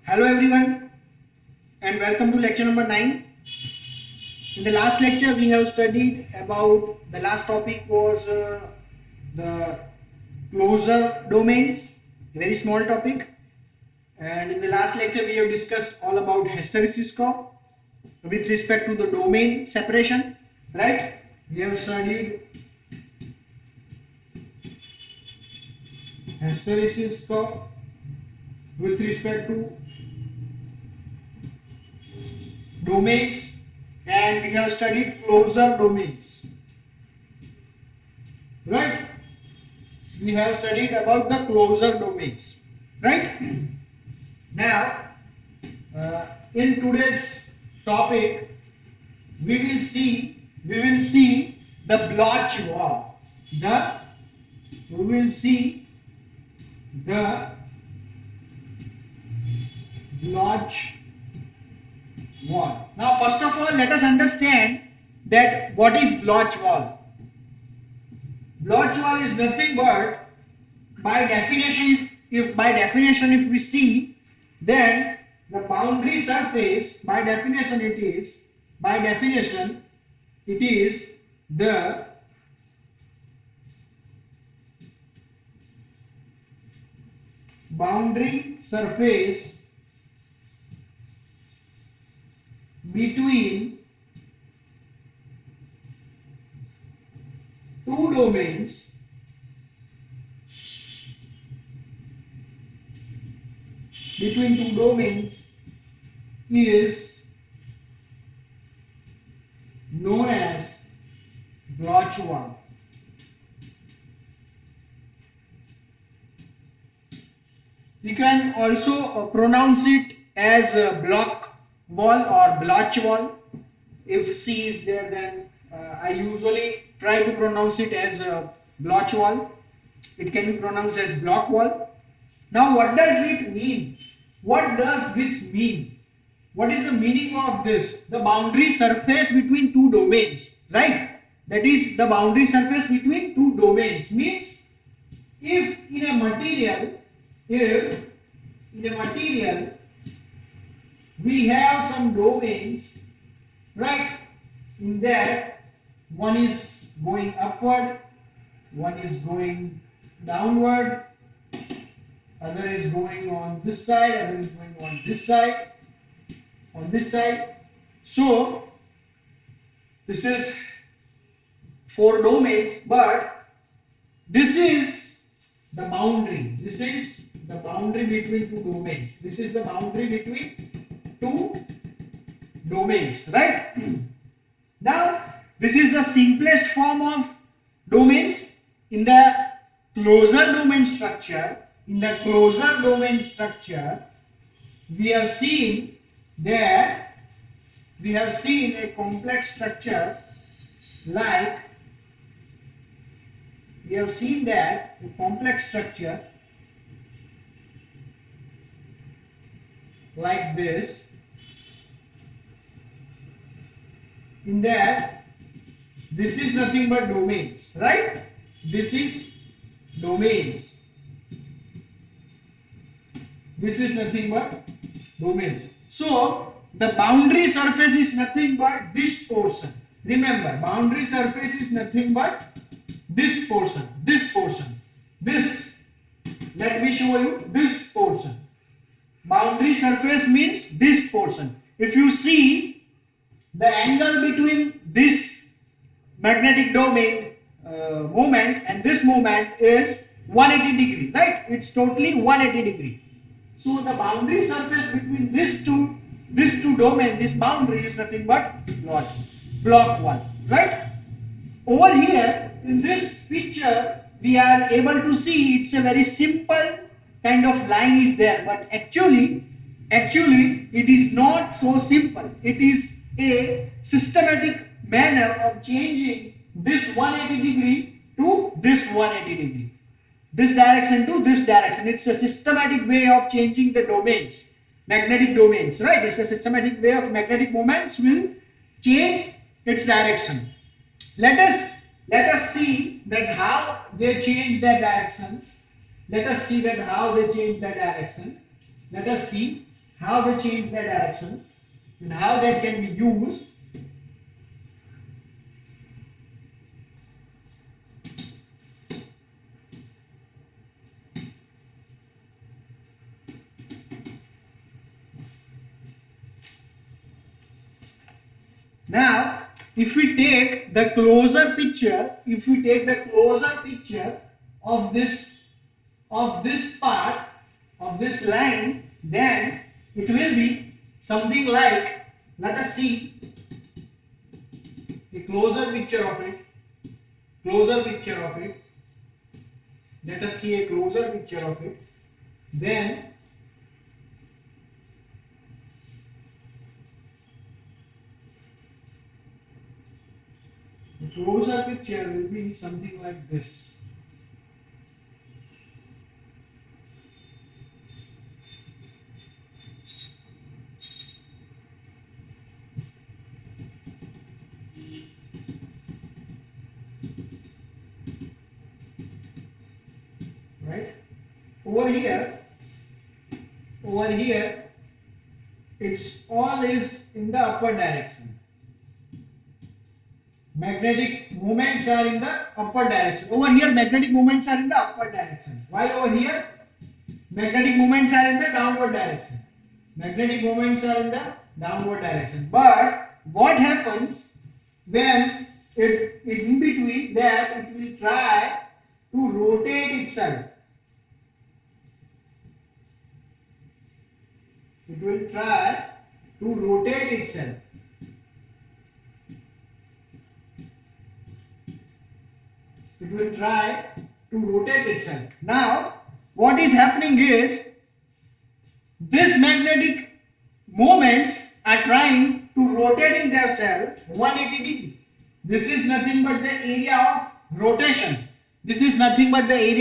Hello everyone and welcome to lecture number 9. In the last lecture we have studied about the last topic was the closure domains, a very small topic, and in the last lecture we have discussed all about hysteresis curve with respect to the domain separation, right? We have studied hysteresis curve with respect to domains, and we have studied closure domains, right? We have studied about the closure domains, right? Now in today's topic we will see the Bloch wall. We will see the Bloch wall. Now first of all let us understand that what is Bloch wall. Bloch wall is nothing but, by definition, if we see, then the boundary surface, by definition it is the boundary surface between two domains is known as Bloch wall. You can also pronounce it as block wall or Bloch wall. If C is there, then I usually try to pronounce it as Bloch wall. It can be pronounced as block wall. Now what does it mean? What does this mean? What is the meaning of this? The boundary surface between two domains, right? That is, the boundary surface between two domains means if in a material we have some domains, right? In that one is going upward, one is going downward, other is going on this side, other is going on this side, on this side. So this is four domains, but this is the boundary. This is the boundary between two domains. This is the boundary between two domains, right? Now this is the simplest form of domains. In the closure domain structure, we have seen a complex structure like like this. In that, this is nothing but domains, right? This is domains. This is nothing but domains. So the boundary surface is nothing but this portion. Remember, boundary surface is nothing but this portion. This. Let me show you this portion. Boundary surface means this portion. If you see, the angle between this magnetic domain moment and this moment is 180 degree, right? It's totally 180 degree. So the boundary surface between these two domains, this boundary is nothing but block wall, right? Over here in this picture we are able to see it's a very simple kind of line is there, but actually it is not so simple. It is a systematic manner of changing this 180 degree to this 180 degree, this direction to this direction. It's a systematic way of changing the domains, magnetic domains, right? It's a systematic way of magnetic moments will change its direction. Let us see that how they change their directions. Let us see how they change their direction and how that can be used. Now, if we take the closer picture, of this part of this line, then it will be something like, let us see a closer picture of it. Let us see a closer picture of it. Then the closer picture will be something like this. Right? Over here, it's all is in the upward direction. Magnetic moments are in the upward direction. Over here, magnetic moments are in the upward direction. While over here, magnetic moments are in the downward direction. But what happens when it is in between that, it will try to rotate itself. It will try to rotate itself. Now, what is happening is, these magnetic moments are trying to rotating themselves 180 degree. This is nothing but the area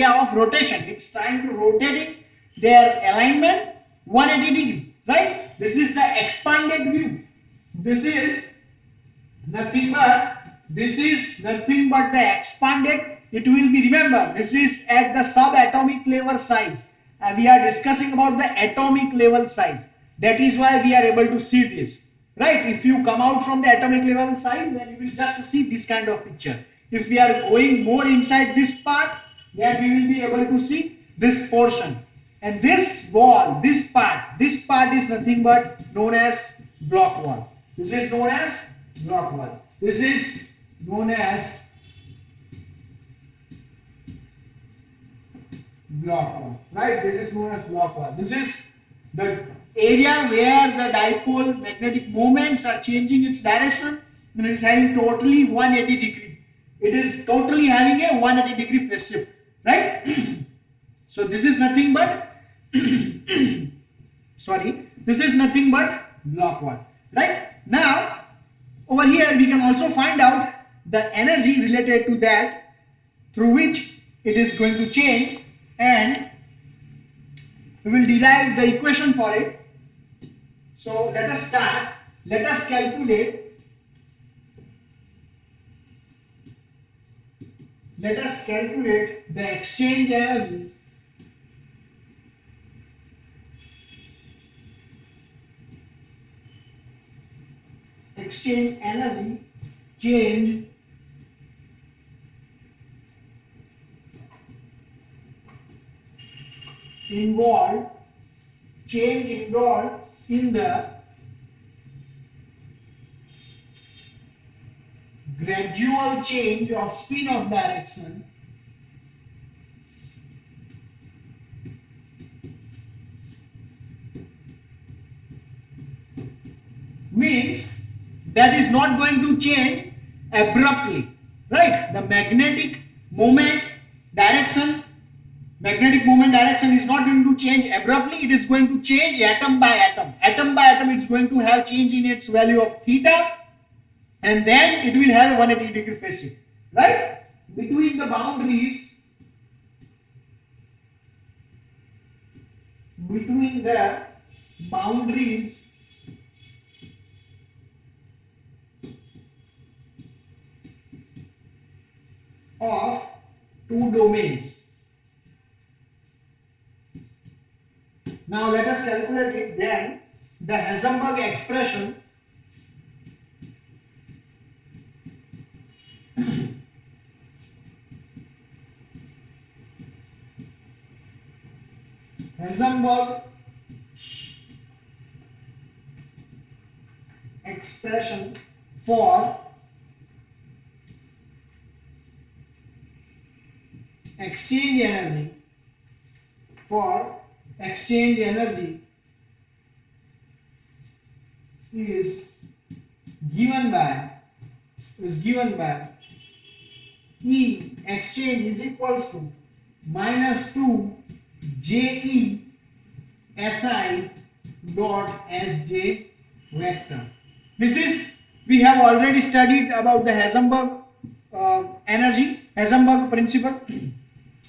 of rotation. It's trying to rotating their alignment 180 degree, right? This is the expanded view. This is nothing but the expanded. It will be, remember, this is at the subatomic level size, and we are discussing about the atomic level size. That is why we are able to see this, right? If you come out from the atomic level size, then you will just see this kind of picture. If we are going more inside this part, then we will be able to see this portion. And this wall, this part is nothing but known as block wall. This is known as block wall. This is known as block wall, right? This is known as block wall. This is the area where the dipole magnetic moments are changing its direction, and it is having totally 180 degree. It is totally having a 180 degree phase shift, right? So this is nothing but this is nothing but block wall, right? Now, over here we can also find out the energy related to that, through which it is going to change, and we will derive the equation for it. So let us start. Let us calculate the exchange energy change involved in the gradual change of spin of direction means that is not going to change abruptly, right? The magnetic moment direction is not going to change abruptly. It is going to change atom by atom. It's going to have change in its value of theta, and then it will have a 180 degree phase shift, right? Between the boundaries of two domains. Now let us calculate it then. the Heisenberg expression Heisenberg expression for exchange energy is given by E exchange is equals to minus 2 JE SI dot SJ vector. This is, we have already studied about the Heisenberg Heisenberg principle,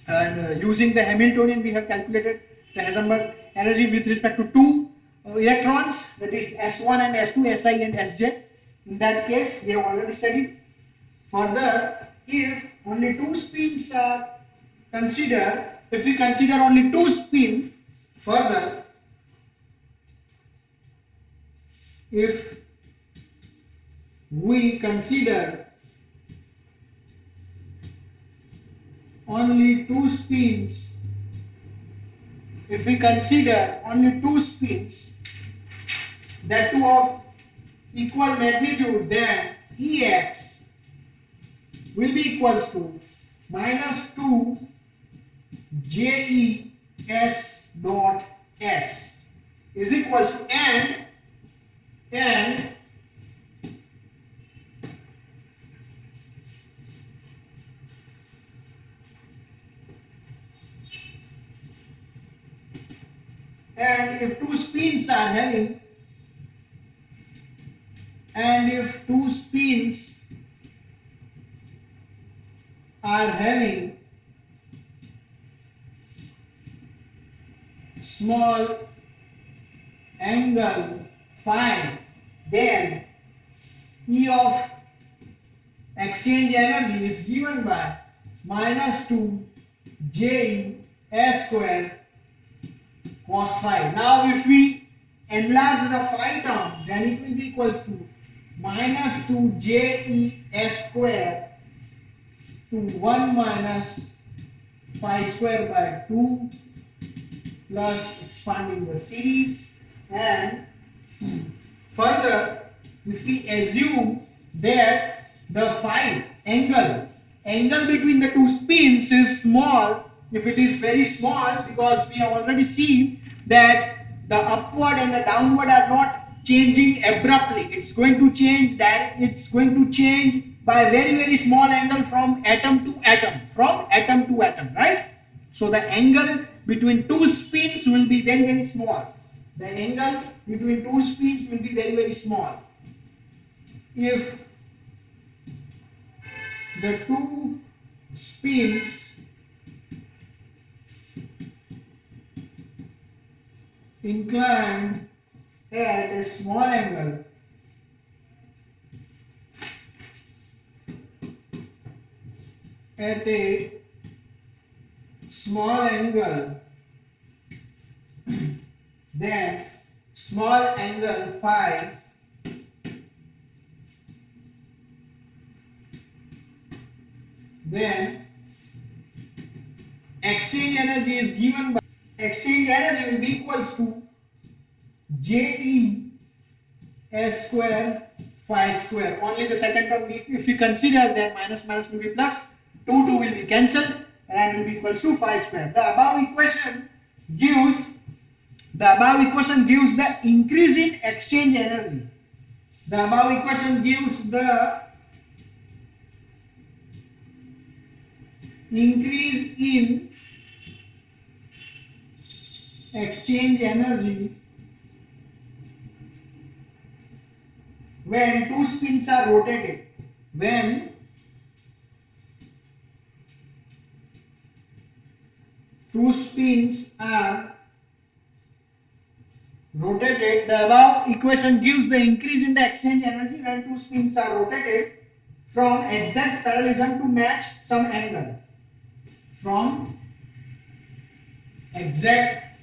and using the Hamiltonian we have calculated the Heisenberg energy with respect to two electrons, that is S1 and S2, Si and Sj. In that case we have already studied. Further, if only two spins are considered, if we consider only two spins, further, if we consider only two spins, that two of equal magnitude, then Ex will be equals to minus 2 JES dot S is equals to, and if two spins are having, small angle phi, then E of exchange energy is given by minus 2 J S square cos phi. Now if we enlarge the phi term, then it will be equals to minus 2 JES square to 1 minus phi square by 2 plus expanding the series. And further, if we assume that the phi angle between the two spins is small, if it is very small, because we have already seen that the upward and the downward are not changing abruptly, it's going to change by very small angle from atom to atom, right? So the angle between two spins will be very small. The angle between two spins will be very small. If the two spins inclined at a small angle, then small angle phi then exchange energy is given by, exchange energy will be equals to JE S square phi square. Only the second term, if we consider, then minus will be plus, 2 will be cancelled, and will be equals to phi square. The above equation gives the increase in exchange energy. The above equation gives the increase in exchange energy when two spins are rotated. When two spins are rotated, the above equation gives the increase in the exchange energy when two spins are rotated from exact parallelism to match some angle. From exact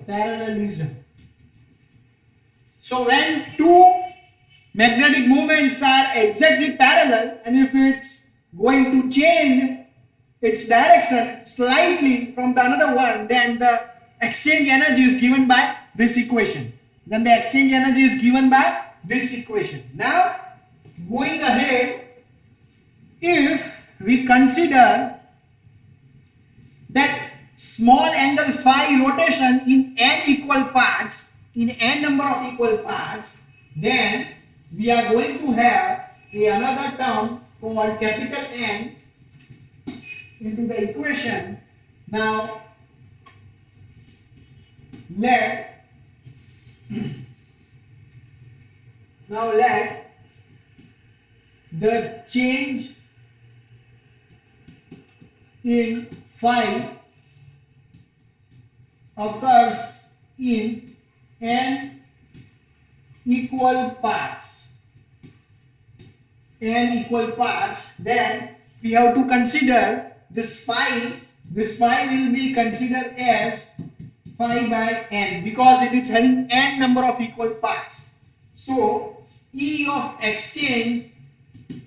Parallelism. So when two magnetic moments are exactly parallel, and if it's going to change its direction slightly from the another one, then the exchange energy is given by this equation. Then the exchange energy is given by this equation. Now, going ahead, if we consider that small angle phi rotation in n equal parts, in n number of equal parts, then we are going to have another term called capital N into the equation. Now let the change in phi occurs in n equal parts. N equal parts, then we have to consider this phi. This phi will be considered as phi by n because it is having n number of equal parts. So E of exchange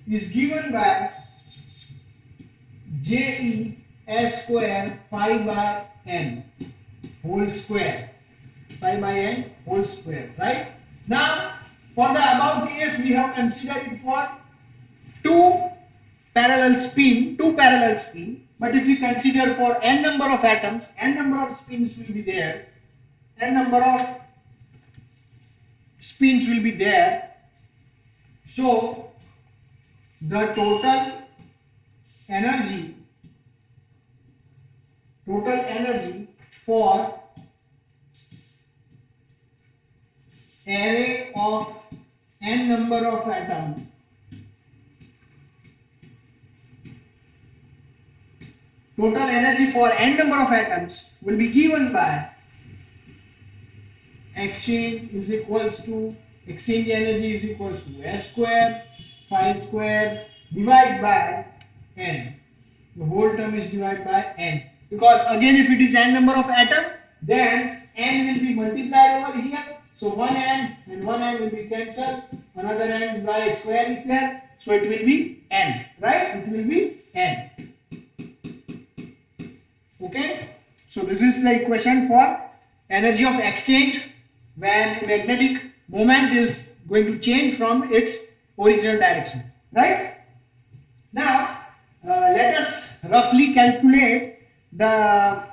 is given by Je s square phi by n whole square. Phi by n whole square, right? Now for the above case we have considered it for two parallel spin, but if we consider for n number of atoms, n number of spins will be there, so the total energy for array of n number of atoms will be given by exchange energy is equals to s square phi square divided by n. The whole term is divided by n because again if it is n number of atom, then n will be multiplied over here. So one n and one n will be cancelled. Another n by square is there, so it will be n, right? It will be n. Okay, so this is the equation for energy of exchange when magnetic moment is going to change from its original direction, right? Now let us roughly calculate the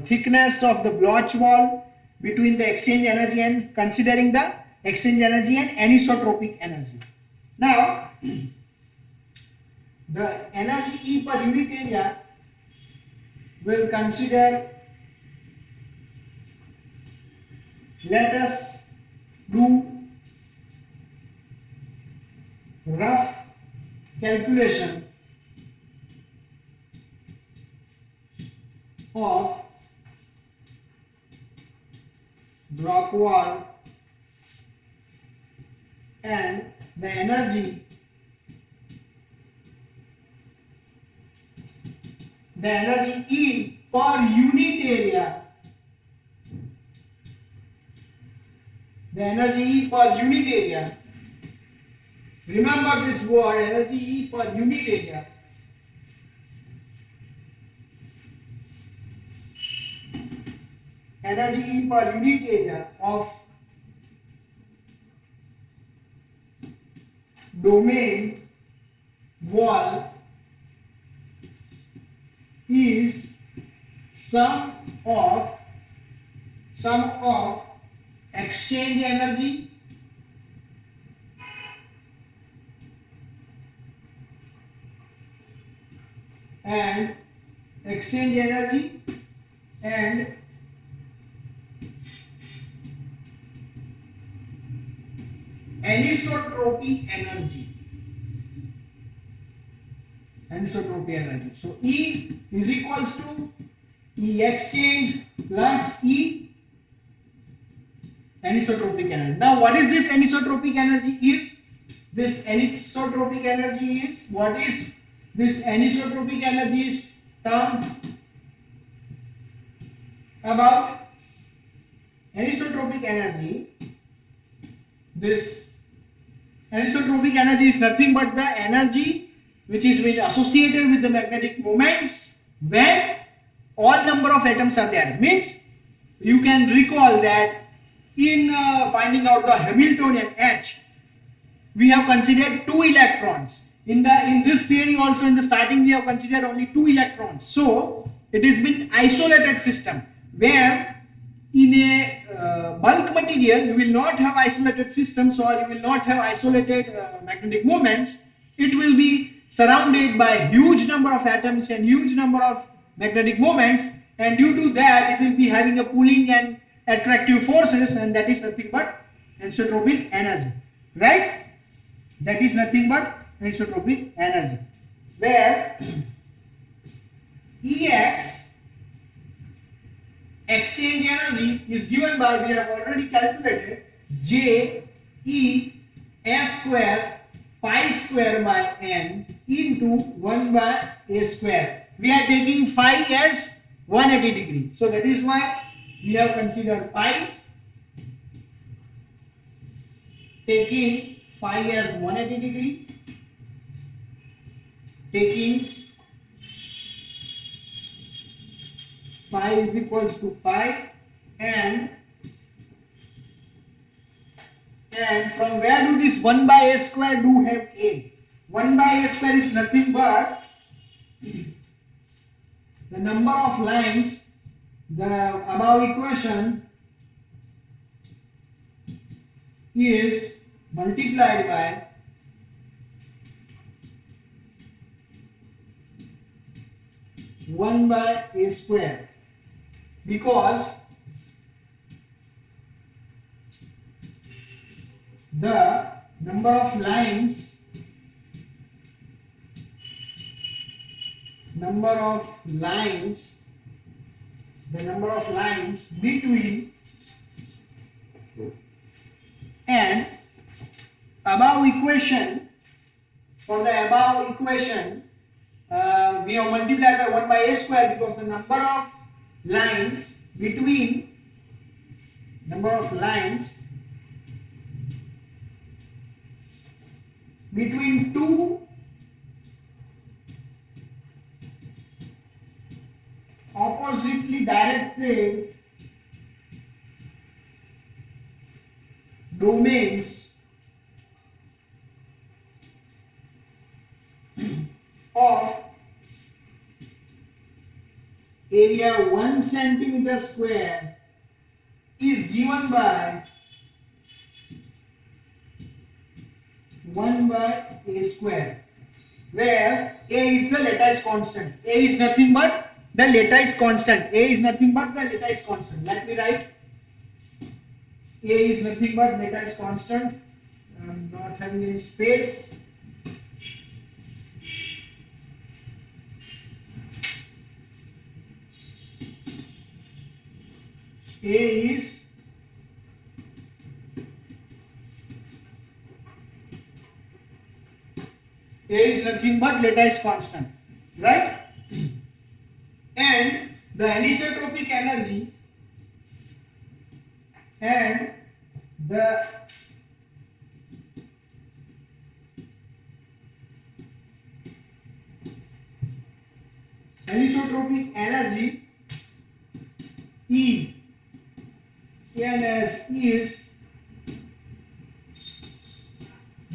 thickness of the Bloch wall between the exchange energy and considering the exchange energy and anisotropic energy. Now the energy E per unit area will consider, let us do rough calculation of Bloch wall and the energy E per unit area, remember this word, energy E per unit area. Energy E per unit area of domain wall is sum of exchange energy and anisotropic energy. So E is equals to E exchange plus E anisotropic energy. Now what is this anisotropic energy is? What is this anisotropic energy is term about anisotropic energy, this anisotropic energy is nothing but the energy which is been associated with the magnetic moments when all number of atoms are there. Means you can recall that in finding out the Hamiltonian H, we have considered 2 electrons. In this theory also, in the starting we have considered only 2 electrons. So it has been isolated system, where in a bulk material you will not have isolated systems, or you will not have isolated magnetic moments. It will be surrounded by huge number of atoms and huge number of magnetic moments, and due to that it will be having a pulling and attractive forces, and that is nothing but anisotropic energy, right? That is nothing but anisotropic energy, where Ex, exchange energy, is given by, we have already calculated, J E S square pi square by n into 1 by a square. We are taking phi as 180 degree, so that is why we have considered pi, taking phi as 180 degree, taking phi is equals to pi, and from where do this 1 by a square do have a? 1 by a square is nothing but the number of lines, the above equation is multiplied by one by a square, because the number of lines between, and above equation, for the above equation we have multiplied by 1 by a square, because the number of lines between two oppositely directed domains of area 1 centimeter square is given by 1 by a square, where a is the lattice constant. A is nothing but the lattice constant. Let me write. A is nothing but lattice constant. I am not having any space. A is nothing but lattice constant, right? And the anisotropic energy and the anisotropic energy E NS is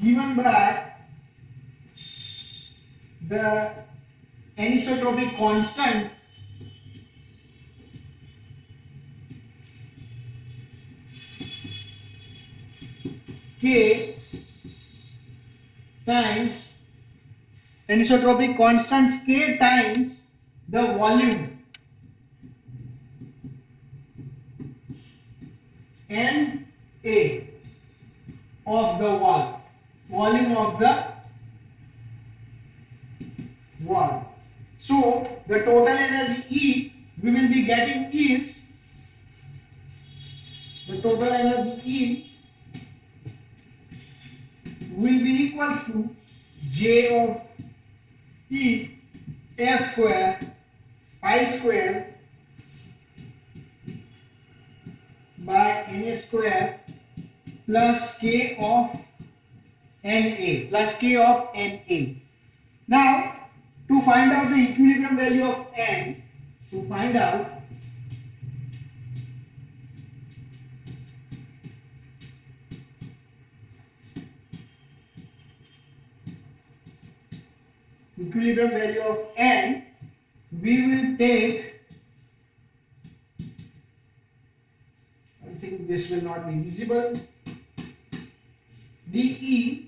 given by the anisotropic constant K times anisotropic constants K times the volume N A of the wall, volume of the wall. So the total energy E we will be getting is, the total energy E will be equals to J of E S square pi square by Na square plus K of Na. Now, to find out the equilibrium value of N, we will take, I think this will not be visible, dE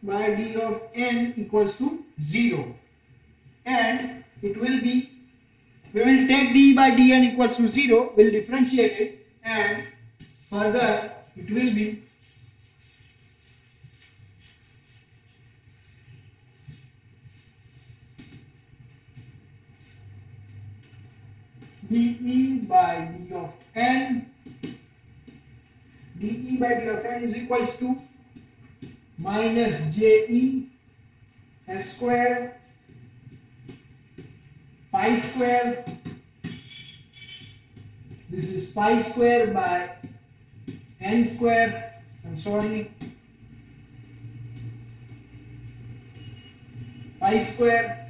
by d of N equals to 0, and it will be, we will take d by dN equals to 0, will differentiate it, and further it will be dE by d of N is equals to minus JE S square pi square, this is pi square by N square, pi square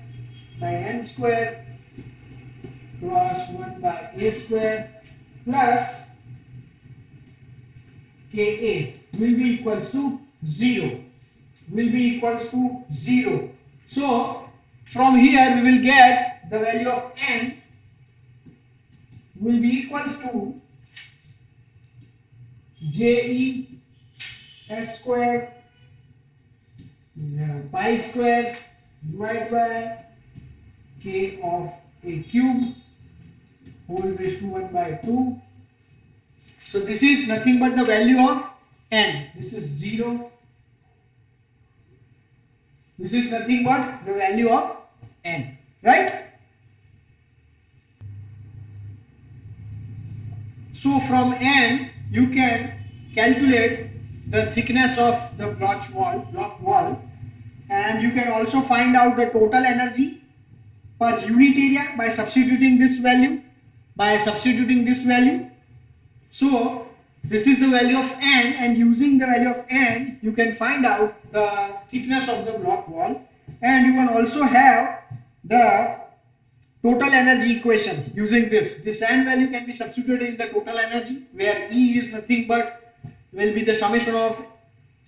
by N square cross 1 by A square plus Ka will be equals to 0. So from here we will get the value of N will be equals to JE S square pi square divided by K of A cube whole raised to 1 by 2. So this is nothing but the value of N. This is 0. This is nothing but the value of N, right? So from N you can calculate the thickness of the block wall, and you can also find out the total energy per unit area by substituting this value. So this is the value of N, and using the value of N you can find out the thickness of the block wall, and you can also have the total energy equation using this N value can be substituted in the total energy, where E is nothing but will be the summation of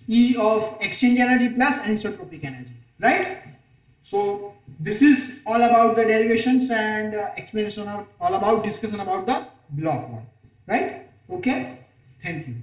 E of exchange energy plus anisotropic energy, right? So this is all about the derivations and explanation of all about discussion about the block wall, right? Okay, thank you.